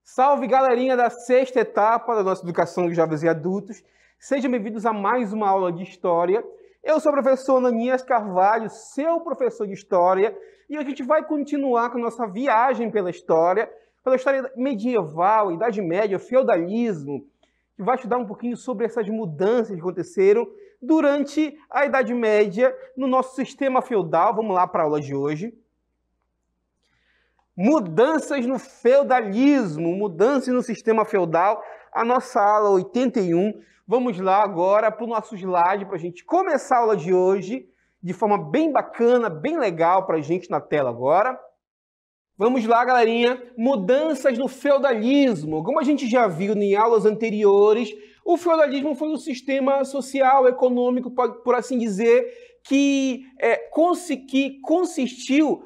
Salve, galerinha da sexta etapa da nossa educação de jovens e adultos. Sejam bem-vindos a mais uma aula de História. Eu sou o professor Ananias Carvalho, seu professor de História, e a gente vai continuar com a nossa viagem pela história medieval, Idade Média, feudalismo, que vai estudar um pouquinho sobre essas mudanças que aconteceram durante a Idade Média no nosso sistema feudal. Vamos lá para a aula de hoje. Mudanças no feudalismo, mudanças no sistema feudal, a nossa aula 81. Vamos lá agora para o nosso slide para a gente começar a aula de hoje de forma bem bacana, bem legal para a gente na tela agora. Vamos lá, galerinha. Mudanças no feudalismo. Como a gente já viu em aulas anteriores, o feudalismo foi um sistema social, econômico, por assim dizer, que consistiu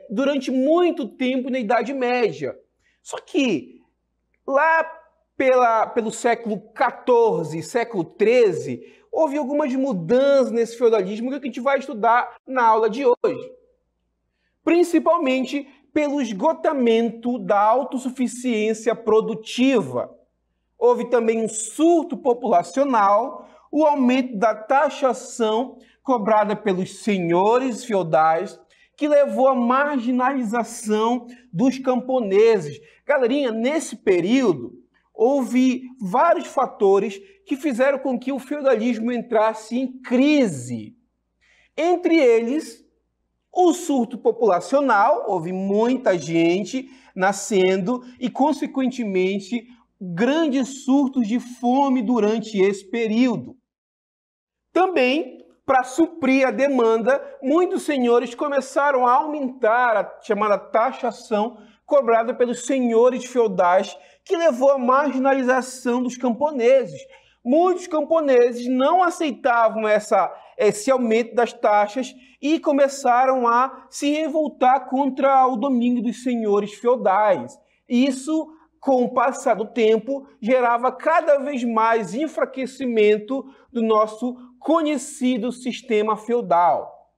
durante muito tempo na Idade Média. Só que lá pelo século XIV, século XIII, houve algumas mudanças nesse feudalismo que a gente vai estudar na aula de hoje. Principalmente pelo esgotamento da autossuficiência produtiva. Houve também um surto populacional, o aumento da taxação cobrada pelos senhores feudais, que levou à marginalização dos camponeses. Galerinha, nesse período, houve vários fatores que fizeram com que o feudalismo entrasse em crise. Entre eles, o surto populacional, houve muita gente nascendo e, consequentemente, grandes surtos de fome durante esse período. Também, para suprir a demanda, muitos senhores começaram a aumentar a chamada taxação cobrada pelos senhores feudais, que levou à marginalização dos camponeses. Muitos camponeses não aceitavam esse aumento das taxas e começaram a se revoltar contra o domínio dos senhores feudais. Isso, com o passar do tempo, gerava cada vez mais enfraquecimento do nosso conhecido sistema feudal.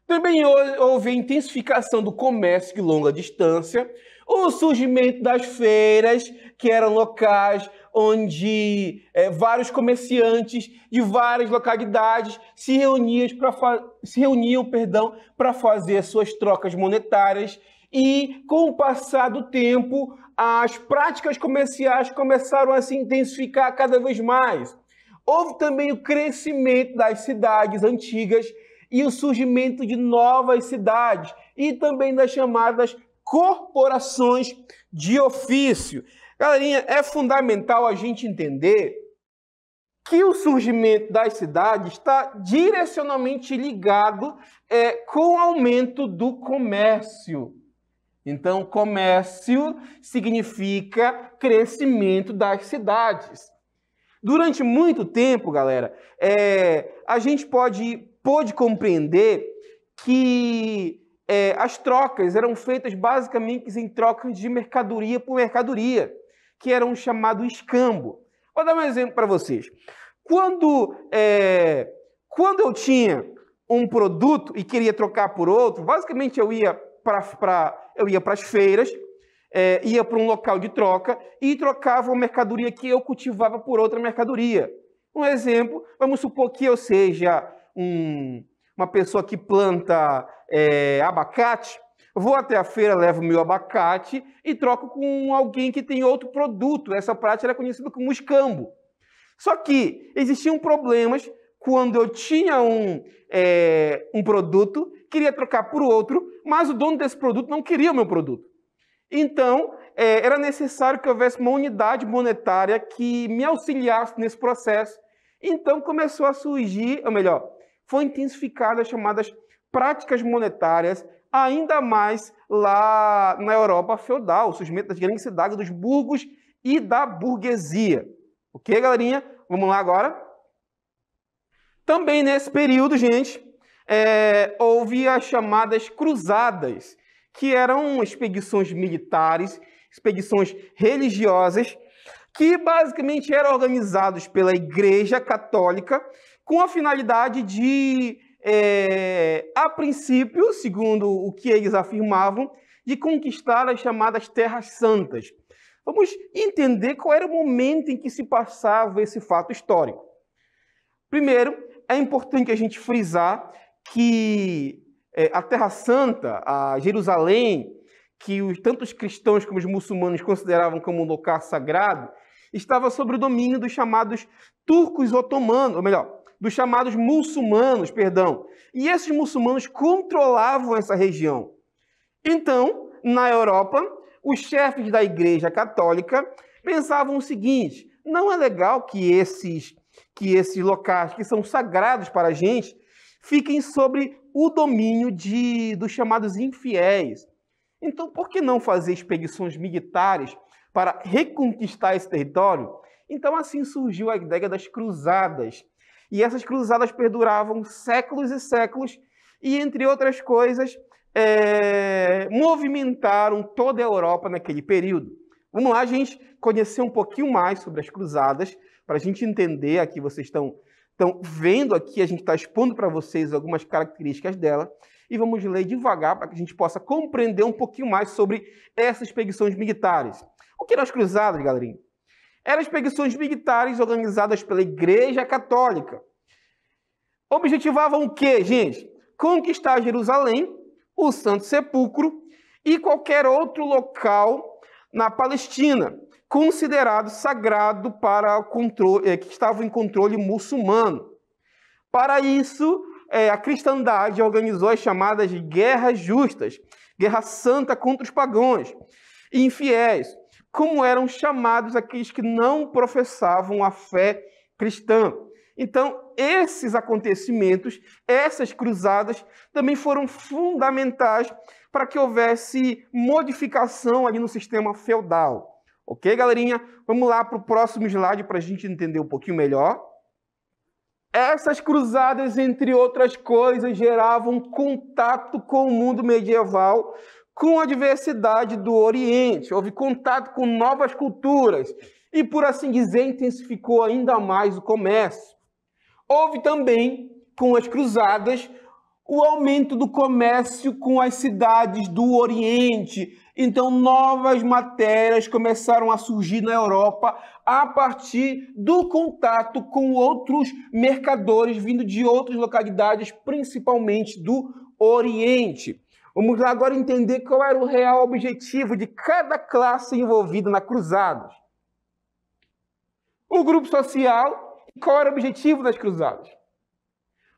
Também houve a intensificação do comércio de longa distância, o surgimento das feiras, que eram locais onde vários comerciantes de várias localidades se reuniam para fazer suas trocas monetárias. E, com o passar do tempo, as práticas comerciais começaram a se intensificar cada vez mais. Houve também o crescimento das cidades antigas e o surgimento de novas cidades e também das chamadas corporações de ofício. Galerinha, é fundamental a gente entender que o surgimento das cidades está direcionalmente ligado com o aumento do comércio. Então, comércio significa crescimento das cidades. Durante muito tempo, galera, a gente pôde compreender que as trocas eram feitas basicamente em trocas de mercadoria por mercadoria, que era um chamado escambo. Vou dar um exemplo para vocês. Quando eu tinha um produto e queria trocar por outro, basicamente eu ia para as feiras, ia para um local de troca e trocava uma mercadoria que eu cultivava por outra mercadoria. Um exemplo, vamos supor que eu seja uma pessoa que planta abacate, vou até a feira, levo meu abacate e troco com alguém que tem outro produto. Essa prática era conhecida como escambo. Só que existiam problemas quando eu tinha um produto, queria trocar por outro, mas o dono desse produto não queria o meu produto. Então, era necessário que houvesse uma unidade monetária que me auxiliasse nesse processo. Então, começou a surgir, ou melhor, foi intensificada as chamadas práticas monetárias, ainda mais lá na Europa feudal, o surgimento das grandes cidades, dos burgos e da burguesia. Ok, galerinha? Vamos lá agora? Também nesse período, gente, houve as chamadas cruzadas, que eram expedições militares, expedições religiosas, que basicamente eram organizados pela Igreja Católica com a finalidade de, a princípio, segundo o que eles afirmavam, de conquistar as chamadas Terras Santas. Vamos entender qual era o momento em que se passava esse fato histórico. Primeiro, é importante a gente frisar que a Terra Santa, a Jerusalém, que tanto os cristãos como os muçulmanos consideravam como um local sagrado, estava sob o domínio dos chamados turcos otomanos, ou melhor, dos chamados muçulmanos, perdão. E esses muçulmanos controlavam essa região. Então, na Europa, os chefes da Igreja Católica pensavam o seguinte: não é legal que esses locais que são sagrados para a gente fiquem sob o domínio dos chamados infiéis. Então, por que não fazer expedições militares para reconquistar esse território? Então, assim surgiu a ideia das cruzadas. E essas cruzadas perduravam séculos e séculos e, entre outras coisas, movimentaram toda a Europa naquele período. Vamos lá, gente, conhecer um pouquinho mais sobre as cruzadas, para a gente entender. Aqui vocês estão vendo aqui, a gente está expondo para vocês algumas características dela, e vamos ler devagar para que a gente possa compreender um pouquinho mais sobre essas expedições militares. O que eram as cruzadas, galerinha? Eram expedições militares organizadas pela Igreja Católica. Objetivavam o quê, gente? Conquistar Jerusalém, o Santo Sepulcro e qualquer outro local na Palestina, considerado sagrado para o controle, que estava em controle muçulmano. Para isso, a cristandade organizou as chamadas de guerras justas, guerra santa contra os pagãos e infiéis, como eram chamados aqueles que não professavam a fé cristã. Então, esses acontecimentos, essas cruzadas, também foram fundamentais para que houvesse modificação ali no sistema feudal. Ok, galerinha? Vamos lá para o próximo slide para a gente entender um pouquinho melhor. Essas cruzadas, entre outras coisas, geravam contato com o mundo medieval, com a diversidade do Oriente. Houve contato com novas culturas e, por assim dizer, intensificou ainda mais o comércio. Houve também, com as cruzadas, o aumento do comércio com as cidades do Oriente. Então, novas matérias começaram a surgir na Europa a partir do contato com outros mercadores vindo de outras localidades, principalmente do Oriente. Vamos lá agora entender qual era o real objetivo de cada classe envolvida na cruzada. O grupo social, qual era o objetivo das cruzadas?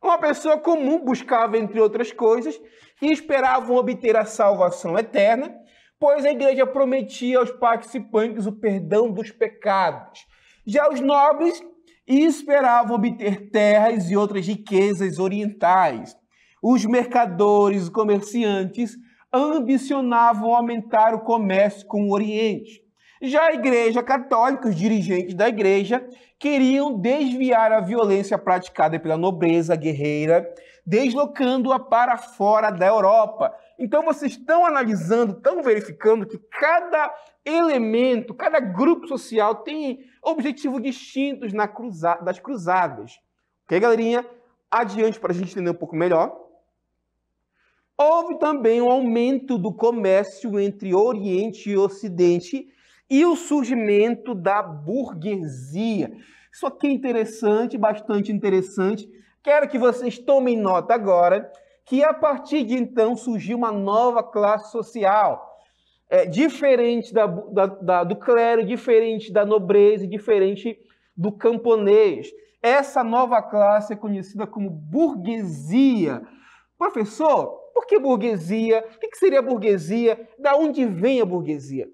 Uma pessoa comum buscava, entre outras coisas, e esperavam obter a salvação eterna, pois a igreja prometia aos participantes o perdão dos pecados. Já os nobres esperavam obter terras e outras riquezas orientais. Os mercadores, os comerciantes, ambicionavam aumentar o comércio com o Oriente. Já a Igreja Católica, os dirigentes da igreja, queriam desviar a violência praticada pela nobreza guerreira, deslocando-a para fora da Europa. Então, vocês estão analisando, estão verificando que cada elemento, cada grupo social tem objetivos distintos das cruzadas. Ok, galerinha? Adiante para a gente entender um pouco melhor. Houve também um aumento do comércio entre Oriente e Ocidente e o surgimento da burguesia. Isso aqui é interessante, bastante interessante. Quero que vocês tomem nota agora que a partir de então surgiu uma nova classe social, diferente do clero, diferente da nobreza, diferente do camponês. Essa nova classe é conhecida como burguesia. Professor, por que burguesia? O que seria burguesia? Da onde vem a burguesia?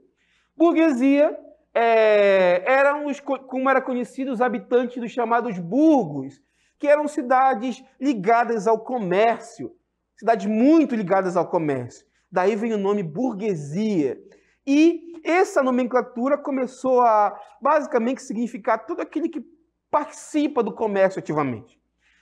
Burguesia eram como era conhecido os habitantes dos chamados burgos, que eram cidades ligadas ao comércio, cidades muito ligadas ao comércio. Daí vem o nome burguesia. E essa nomenclatura começou a, basicamente, significar tudo aquele que participa do comércio ativamente.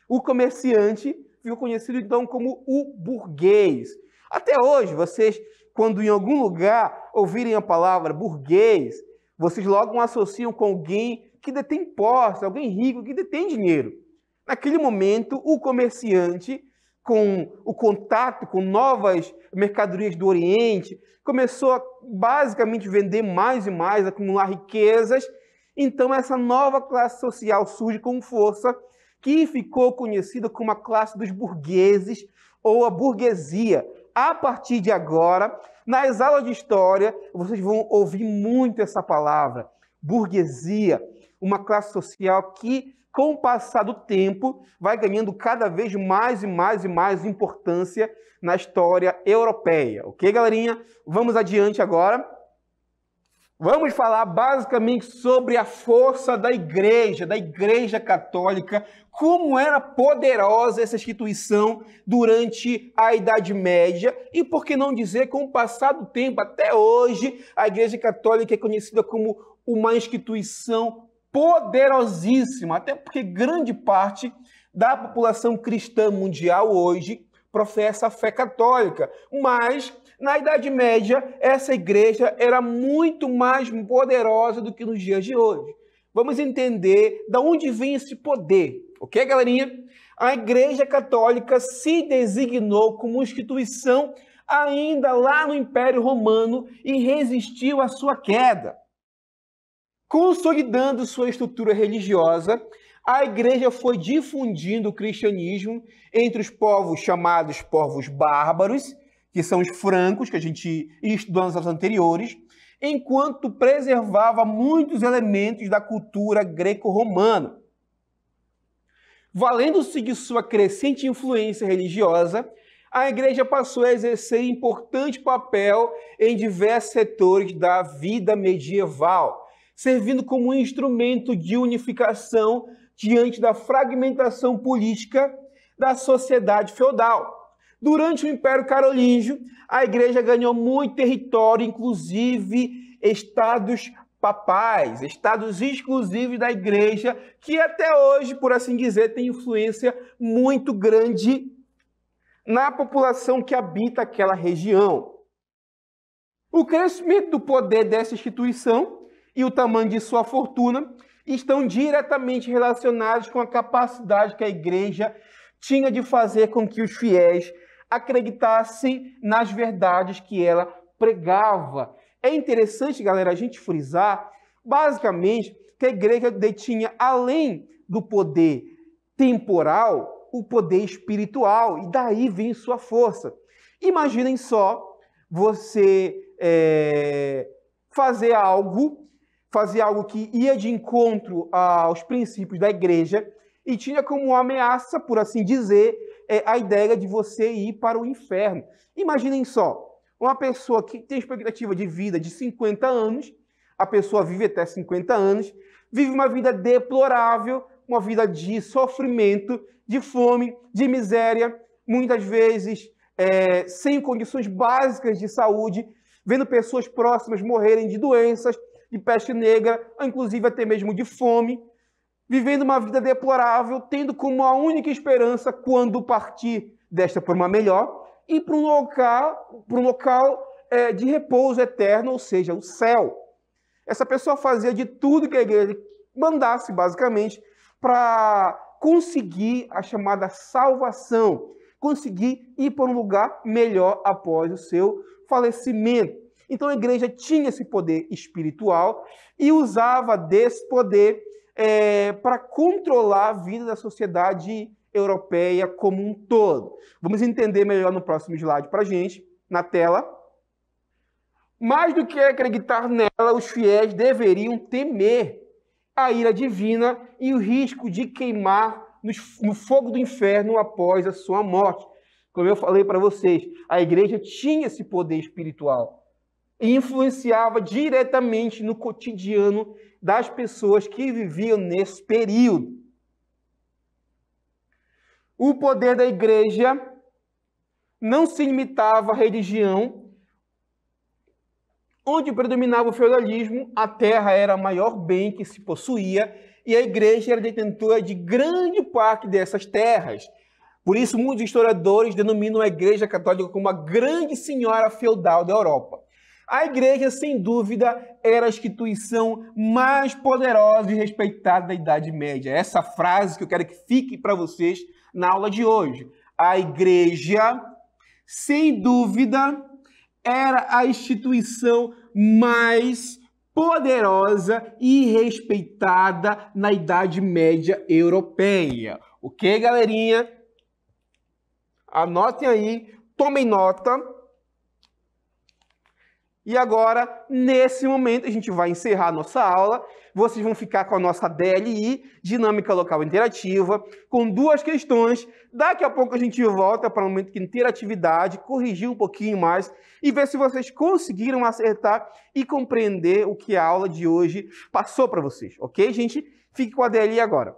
O comerciante ficou conhecido, então, como o burguês. Até hoje, vocês, quando em algum lugar ouvirem a palavra burguês, vocês logo associam com alguém que detém posse, alguém rico, que detém dinheiro. Naquele momento, o comerciante, com o contato com novas mercadorias do Oriente, começou a basicamente vender mais e mais, acumular riquezas. Então, essa nova classe social surge com força, que ficou conhecida como a classe dos burgueses ou a burguesia. A partir de agora, nas aulas de história, vocês vão ouvir muito essa palavra, burguesia, uma classe social que, com o passar do tempo, vai ganhando cada vez mais e mais e mais importância na história europeia. Ok, galerinha? Vamos adiante agora. Vamos falar basicamente sobre a força da Igreja Católica, como era poderosa essa instituição durante a Idade Média e, por que não dizer, com o passar do tempo, até hoje, a Igreja Católica é conhecida como uma instituição poderosíssima, até porque grande parte da população cristã mundial hoje professa a fé católica, mas na Idade Média essa igreja era muito mais poderosa do que nos dias de hoje. Vamos entender de onde vem esse poder, ok, galerinha? A Igreja Católica se designou como instituição ainda lá no Império Romano e resistiu à sua queda. Consolidando sua estrutura religiosa, a igreja foi difundindo o cristianismo entre os povos chamados povos bárbaros, que são os francos, que a gente estudou nas aulas anteriores, enquanto preservava muitos elementos da cultura greco-romana. Valendo-se de sua crescente influência religiosa, a igreja passou a exercer importante papel em diversos setores da vida medieval, servindo como um instrumento de unificação diante da fragmentação política da sociedade feudal. Durante o Império Carolíngio, a igreja ganhou muito território, inclusive estados papais, estados exclusivos da igreja, que até hoje, por assim dizer, tem influência muito grande na população que habita aquela região. O crescimento do poder dessa instituição e o tamanho de sua fortuna estão diretamente relacionados com a capacidade que a igreja tinha de fazer com que os fiéis acreditassem nas verdades que ela pregava. É interessante, galera, a gente frisar, basicamente, que a igreja detinha, além do poder temporal, o poder espiritual, e daí vem sua força. Imaginem só você fazer algo que ia de encontro aos princípios da igreja e tinha como ameaça, por assim dizer, a ideia de você ir para o inferno. Imaginem só, uma pessoa que tem expectativa de vida de 50 anos, a pessoa vive até 50 anos, vive uma vida deplorável, uma vida de sofrimento, de fome, de miséria, muitas vezes sem condições básicas de saúde, vendo pessoas próximas morrerem de doenças, de peste negra, inclusive até mesmo de fome, vivendo uma vida deplorável, tendo como a única esperança, quando partir desta por uma melhor, ir para um local de repouso eterno, ou seja, o céu. Essa pessoa fazia de tudo que a igreja mandasse, basicamente, para conseguir a chamada salvação, conseguir ir para um lugar melhor após o seu falecimento. Então a igreja tinha esse poder espiritual e usava desse poder para controlar a vida da sociedade europeia como um todo. Vamos entender melhor no próximo slide para a gente, na tela. Mais do que acreditar nela, os fiéis deveriam temer a ira divina e o risco de queimar no fogo do inferno após a sua morte. Como eu falei para vocês, a igreja tinha esse poder espiritual e influenciava diretamente no cotidiano das pessoas que viviam nesse período. O poder da igreja não se limitava à religião, onde predominava o feudalismo, a terra era o maior bem que se possuía e a igreja era detentora de grande parte dessas terras. Por isso, muitos historiadores denominam a Igreja Católica como a grande senhora feudal da Europa. A igreja, sem dúvida, era a instituição mais poderosa e respeitada da Idade Média. Essa frase que eu quero que fique para vocês na aula de hoje. A igreja, sem dúvida, era a instituição mais poderosa e respeitada na Idade Média Europeia. Ok, galerinha? Anotem aí, tomem nota. E agora, nesse momento, a gente vai encerrar a nossa aula. Vocês vão ficar com a nossa DLI, Dinâmica Local Interativa, com 2 questões. Daqui a pouco a gente volta para o momento de interatividade, corrigir um pouquinho mais e ver se vocês conseguiram acertar e compreender o que a aula de hoje passou para vocês. Ok, gente? Fique com a DLI agora.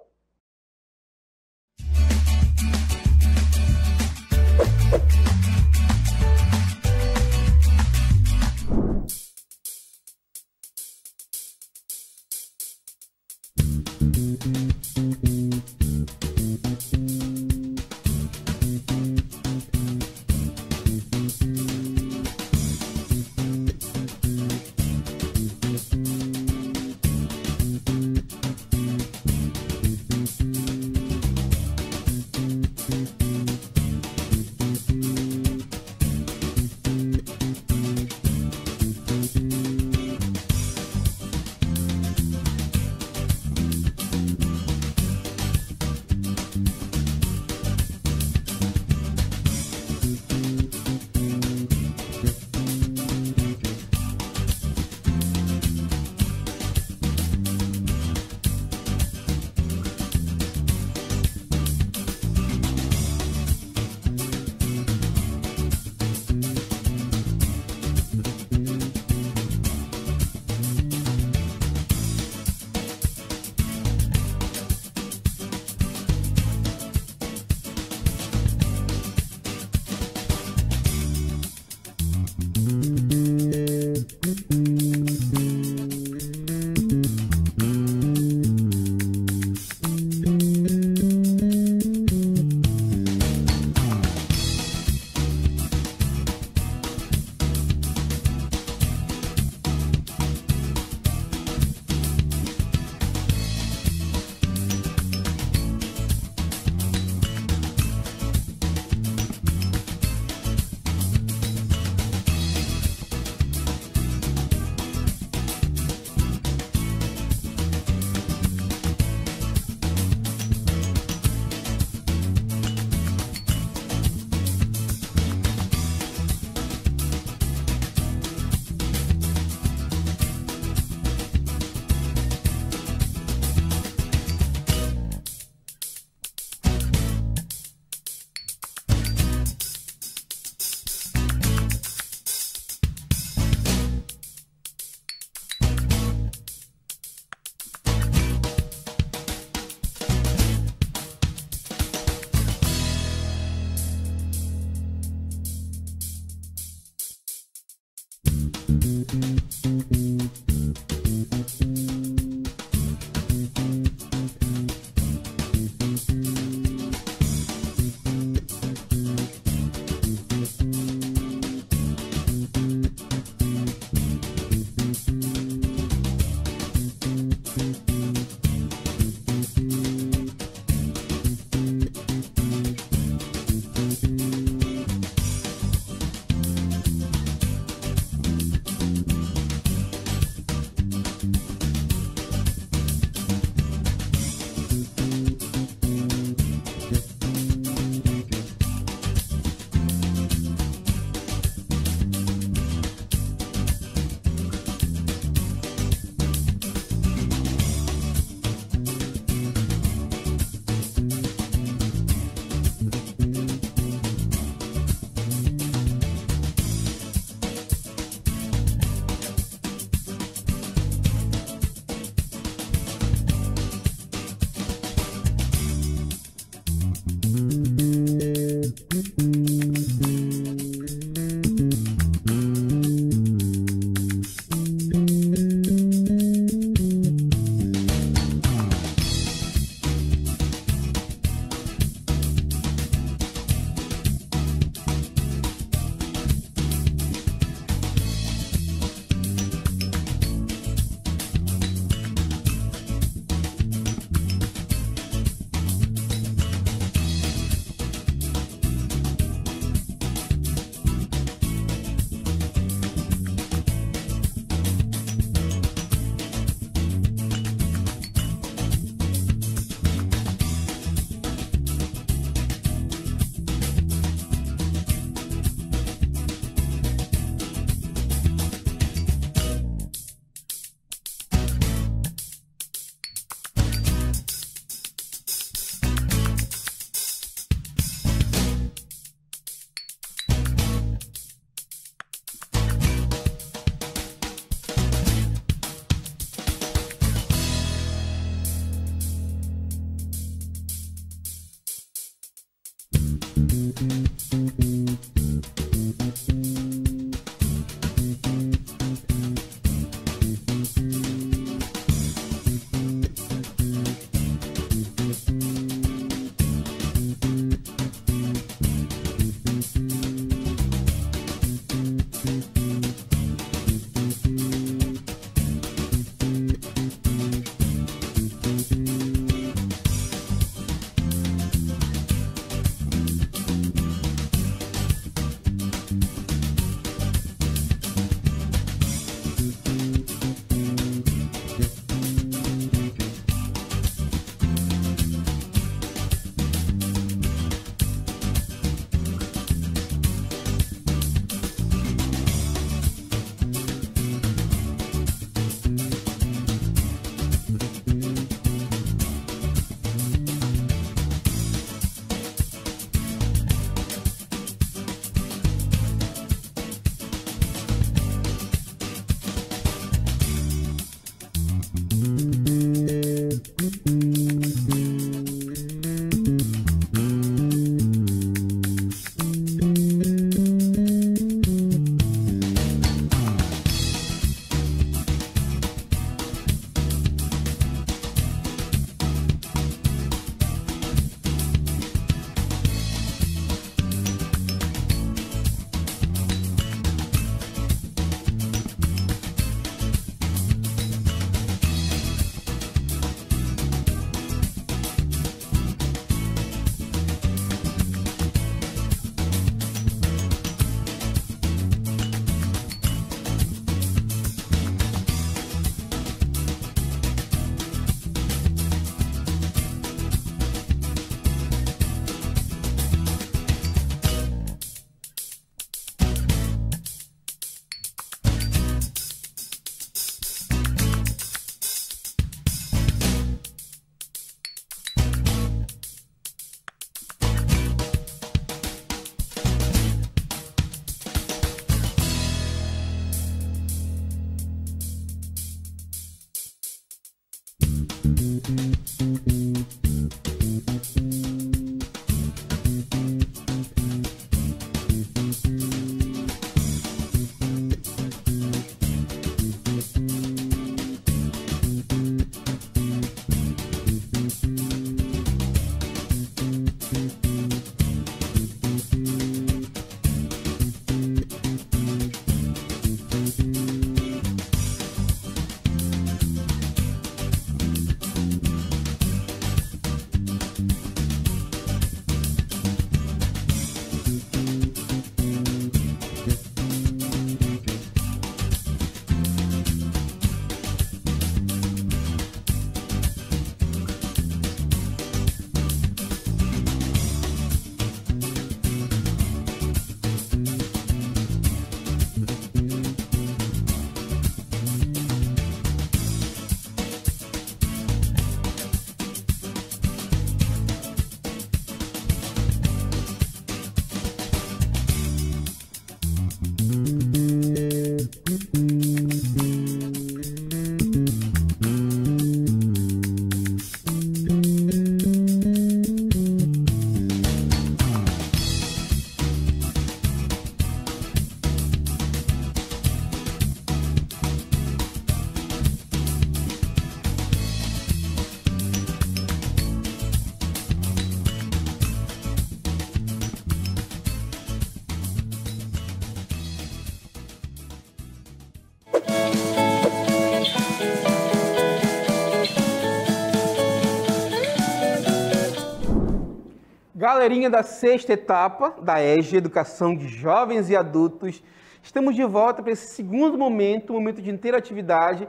Galerinha da sexta etapa da EJA, Educação de Jovens e Adultos, estamos de volta para esse segundo momento, um momento de interatividade,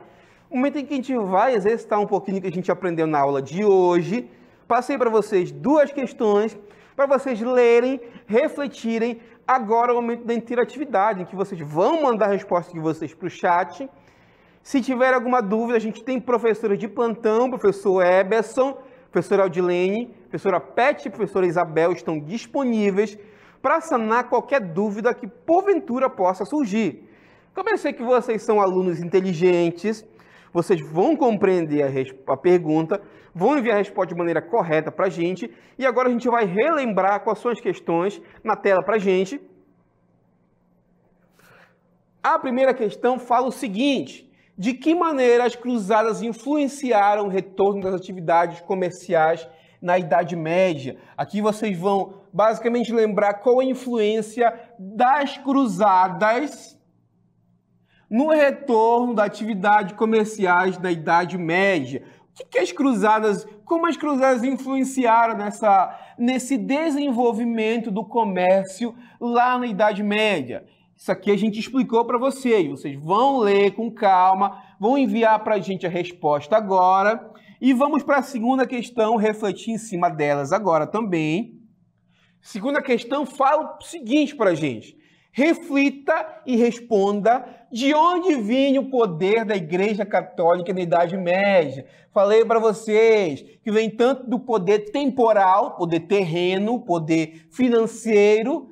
um momento em que a gente vai exercitar um pouquinho do que a gente aprendeu na aula de hoje. Passei para vocês duas questões, para vocês lerem, refletirem. Agora é o momento da interatividade, em que vocês vão mandar a resposta de vocês para o chat. Se tiver alguma dúvida, a gente tem professores de plantão, professor Eberson, professora Aldilene, professora Pet e professora Isabel estão disponíveis para sanar qualquer dúvida que porventura possa surgir. Como eu sei que vocês são alunos inteligentes, vocês vão compreender a pergunta, vão enviar a resposta de maneira correta para a gente, e agora a gente vai relembrar quais são as questões na tela para a gente. A primeira questão fala o seguinte: de que maneira as cruzadas influenciaram o retorno das atividades comerciais na Idade Média? Aqui vocês vão basicamente lembrar qual a influência das cruzadas no retorno das atividades comerciais na Idade Média. O que as cruzadas, como as cruzadas influenciaram nesse desenvolvimento do comércio lá na Idade Média? Isso aqui a gente explicou para vocês. Vocês vão ler com calma, vão enviar para a gente a resposta agora. E vamos para a segunda questão, refletir em cima delas agora também. Segunda questão fala o seguinte para a gente: reflita e responda de onde vinha o poder da Igreja Católica na Idade Média. Falei para vocês que vem tanto do poder temporal, poder terreno, poder financeiro.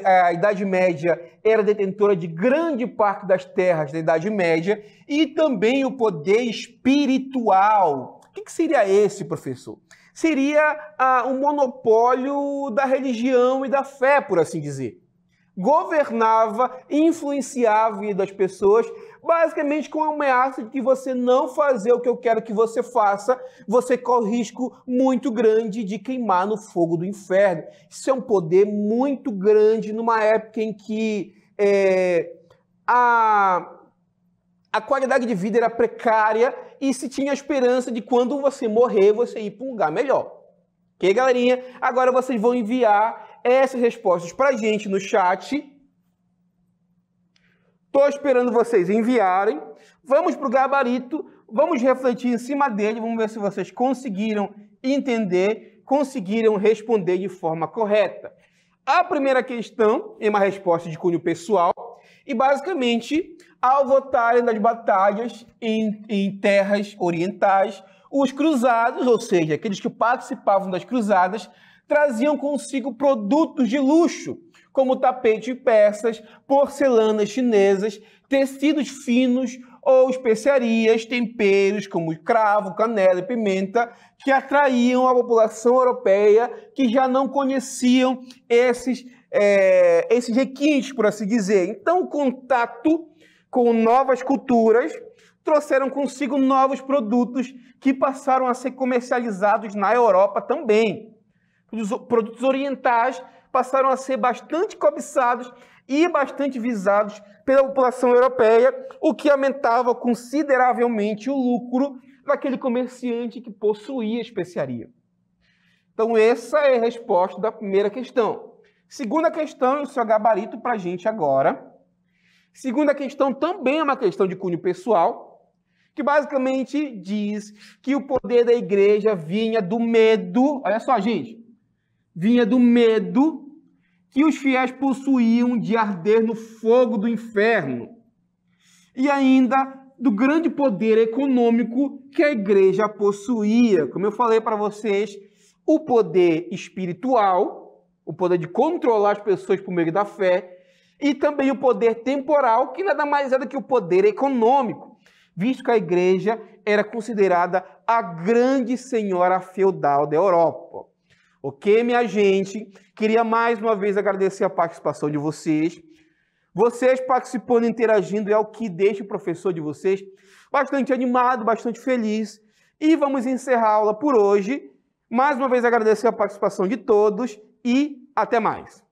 A Idade Média era detentora de grande parte das terras da Idade Média, e também o poder espiritual. O que seria esse, professor? Seria o monopólio da religião e da fé, por assim dizer. Governava, influenciava a vida das pessoas, basicamente com a ameaça de que você não fazer o que eu quero que você faça, você corre risco muito grande de queimar no fogo do inferno. Isso é um poder muito grande numa época em que a qualidade de vida era precária e se tinha a esperança de quando você morrer, você ir para um lugar melhor. Ok, galerinha? Agora vocês vão enviar essas respostas para a gente no chat. Estou esperando vocês enviarem. Vamos para o gabarito, vamos refletir em cima dele, vamos ver se vocês conseguiram entender, conseguiram responder de forma correta. A primeira questão é uma resposta de cunho pessoal e, basicamente, ao votarem nas batalhas em terras orientais, os cruzados, ou seja, aqueles que participavam das cruzadas, traziam consigo produtos de luxo, como tapete persas, porcelanas chinesas, tecidos finos ou especiarias, temperos como cravo, canela e pimenta, que atraíam a população europeia que já não conheciam esses requintes, por assim dizer. Então, o contato com novas culturas trouxeram consigo novos produtos que passaram a ser comercializados na Europa também. Os produtos orientais passaram a ser bastante cobiçados e bastante visados pela população europeia, o que aumentava consideravelmente o lucro daquele comerciante que possuía a especiaria. Então, essa é a resposta da primeira questão. Segunda questão, e o seu gabarito para a gente agora. Segunda questão também é uma questão de cunho pessoal, que basicamente diz que o poder da igreja vinha do medo, olha só, gente, vinha do medo que os fiéis possuíam de arder no fogo do inferno e ainda do grande poder econômico que a igreja possuía. Como eu falei para vocês, o poder espiritual, o poder de controlar as pessoas por meio da fé, e também o poder temporal, que nada mais é do que o poder econômico, visto que a igreja era considerada a grande senhora feudal da Europa. Ok, minha gente? Queria mais uma vez agradecer a participação de vocês. Vocês participando, interagindo, é o que deixa o professor de vocês bastante animado, bastante feliz. E vamos encerrar a aula por hoje. Mais uma vez agradecer a participação de todos e até mais.